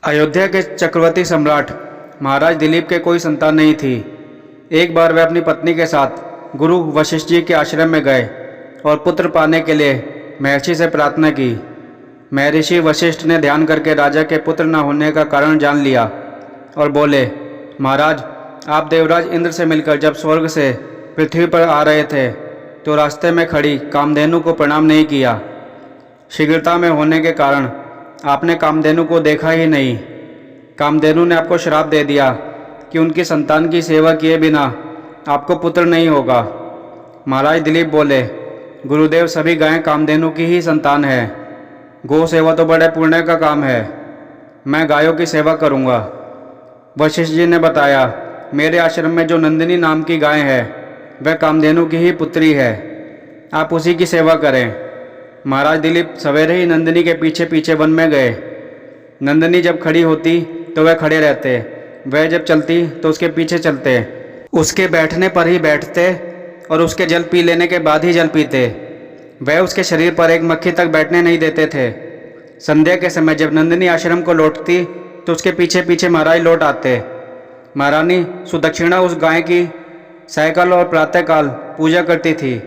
अयोध्या के चक्रवर्ती सम्राट महाराज दिलीप के कोई संतान नहीं थी। एक बार वे अपनी पत्नी के साथ गुरु वशिष्ठ जी के आश्रम में गए और पुत्र पाने के लिए महर्षि से प्रार्थना की। महर्षि वशिष्ठ ने ध्यान करके राजा के पुत्र न होने का कारण जान लिया और बोले, महाराज, आप देवराज इंद्र से मिलकर जब स्वर्ग से पृथ्वी पर आ रहे थे तो रास्ते में खड़ी कामधेनु को प्रणाम नहीं किया। शीघ्रता में होने के कारण आपने कामधेनु को देखा ही नहीं। कामधेनु ने आपको श्राप दे दिया कि उनकी संतान की सेवा किए बिना आपको पुत्र नहीं होगा। महाराज दिलीप बोले, गुरुदेव, सभी गायें कामधेनु की ही संतान है। गौ सेवा तो बड़े पुण्य का काम है। मैं गायों की सेवा करूँगा। वशिष्ठ जी ने बताया, मेरे आश्रम में जो नंदिनी नाम की गाय है वह कामधेनु की ही पुत्री है। आप उसी की सेवा करें। महाराज दिलीप सवेरे ही नंदिनी के पीछे पीछे वन में गए। नंदिनी जब खड़ी होती तो वह खड़े रहते, वह जब चलती तो उसके पीछे चलते, उसके बैठने पर ही बैठते और उसके जल पी लेने के बाद ही जल पीते। वह उसके शरीर पर एक मक्खी तक बैठने नहीं देते थे। संध्या के समय जब नंदिनी आश्रम को लौटती तो उसके पीछे पीछे महाराज लौट आते। महारानी सुदक्षिणा उस गाय की सायकाल और प्रातःकाल पूजा करती थी।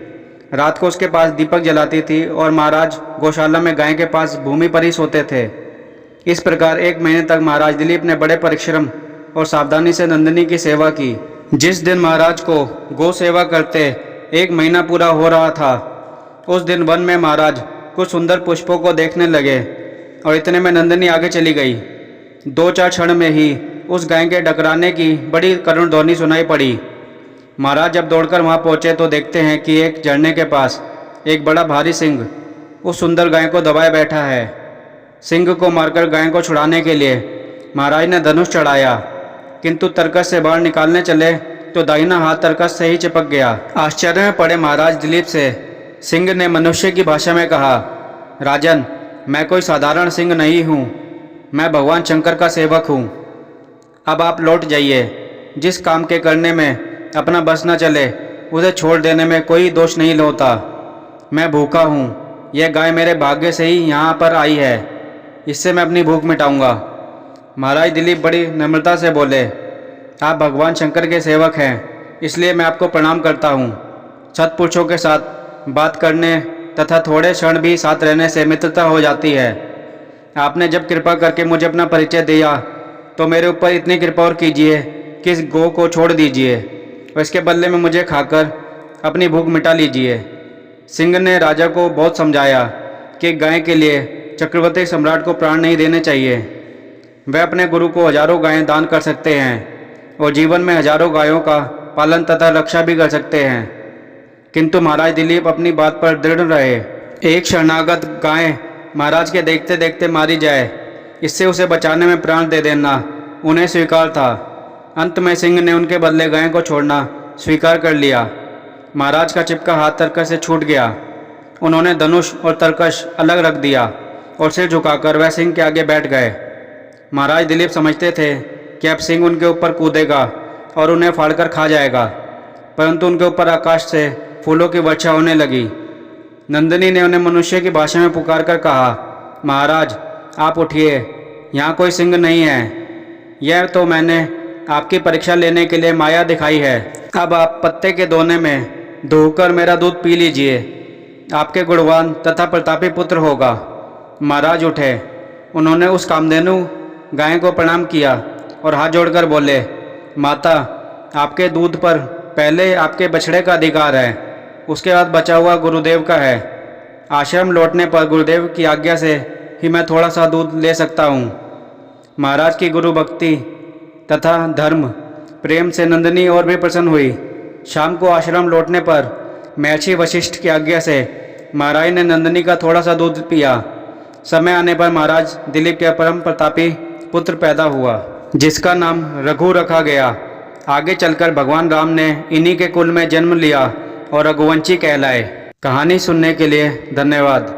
रात को उसके पास दीपक जलाती थी और महाराज गौशाला में गाय के पास भूमि पर ही सोते थे। इस प्रकार 1 महीने तक महाराज दिलीप ने बड़े परिश्रम और सावधानी से नंदिनी की सेवा की। जिस दिन महाराज को गौ सेवा करते 1 महीना पूरा हो रहा था, उस दिन वन में महाराज कुछ सुंदर पुष्पों को देखने लगे और इतने में नंदिनी आगे चली गई। 2-4 क्षण में ही उस गाय के डकराने की बड़ी करुण ध्वनि सुनाई पड़ी। महाराज जब दौड़कर वहां पहुंचे तो देखते हैं कि एक झरने के पास एक बड़ा भारी सिंह उस सुंदर गाय को दबाए बैठा है। सिंह को मारकर गाय को छुड़ाने के लिए महाराज ने धनुष चढ़ाया, किंतु तरकस से बाहर निकालने चले तो दाहिना हाथ तरकस से ही चिपक गया। आश्चर्य में पड़े महाराज दिलीप से सिंह ने मनुष्य की भाषा में कहा, राजन, मैं कोई साधारण सिंह नहीं हूँ, मैं भगवान शंकर का सेवक हूँ। अब आप लौट जाइए। जिस काम के करने में अपना बस न चले उसे छोड़ देने में कोई दोष नहीं होता। मैं भूखा हूँ, यह गाय मेरे भाग्य से ही यहाँ पर आई है, इससे मैं अपनी भूख मिटाऊंगा। महाराज दिलीप बड़ी नम्रता से बोले, आप भगवान शंकर के सेवक हैं, इसलिए मैं आपको प्रणाम करता हूँ। सत्पुरुषों के साथ बात करने तथा थोड़े क्षण भी साथ रहने से मित्रता हो जाती है। आपने जब कृपा करके मुझे अपना परिचय दिया तो मेरे ऊपर इतनी कृपा और कीजिए कि इस गौ को छोड़ दीजिए और इसके बदले में मुझे खाकर अपनी भूख मिटा लीजिए। सिंह ने राजा को बहुत समझाया कि गाय के लिए चक्रवर्ती सम्राट को प्राण नहीं देने चाहिए। वह अपने गुरु को हजारों गायें दान कर सकते हैं और जीवन में हजारों गायों का पालन तथा रक्षा भी कर सकते हैं, किंतु महाराज दिलीप अपनी बात पर दृढ़ रहे। एक शरणागत गाय महाराज के देखते देखते मारी जाए, इससे उसे बचाने में प्राण दे देना उन्हें स्वीकार था। अंत में सिंह ने उनके बदले गाय को छोड़ना स्वीकार कर लिया। महाराज का चिपका हाथ तरकस से छूट गया। उन्होंने धनुष और तरकस अलग रख दिया और सिर झुकाकर वह सिंह के आगे बैठ गए। महाराज दिलीप समझते थे कि अब सिंह उनके ऊपर कूदेगा और उन्हें फाड़कर खा जाएगा, परंतु उनके ऊपर आकाश से फूलों की वर्षा होने लगी। नंदिनी ने उन्हें मनुष्य की भाषा में पुकार कर कहा, महाराज, आप उठिए, यहाँ कोई सिंह नहीं है। यह तो मैंने आपकी परीक्षा लेने के लिए माया दिखाई है। अब आप पत्ते के दोने में धोकर मेरा दूध पी लीजिए, आपके गुणवान तथा प्रतापी पुत्र होगा। महाराज उठे। उन्होंने उस कामधेनु गाय को प्रणाम किया और हाथ जोड़कर बोले, माता, आपके दूध पर पहले आपके बछड़े का अधिकार है, उसके बाद बचा हुआ गुरुदेव का है। आश्रम लौटने पर गुरुदेव की आज्ञा से ही मैं थोड़ा सा दूध ले सकता हूँ। महाराज की गुरु भक्ति तथा धर्म प्रेम से नंदिनी और भी प्रसन्न हुई। शाम को आश्रम लौटने पर महर्षि वशिष्ठ की आज्ञा से महाराज ने नंदिनी का थोड़ा सा दूध पिया। समय आने पर महाराज दिलीप के परम प्रतापी पुत्र पैदा हुआ, जिसका नाम रघु रखा गया। आगे चलकर भगवान राम ने इन्हीं के कुल में जन्म लिया और रघुवंशी कहलाए। कहानी सुनने के लिए धन्यवाद।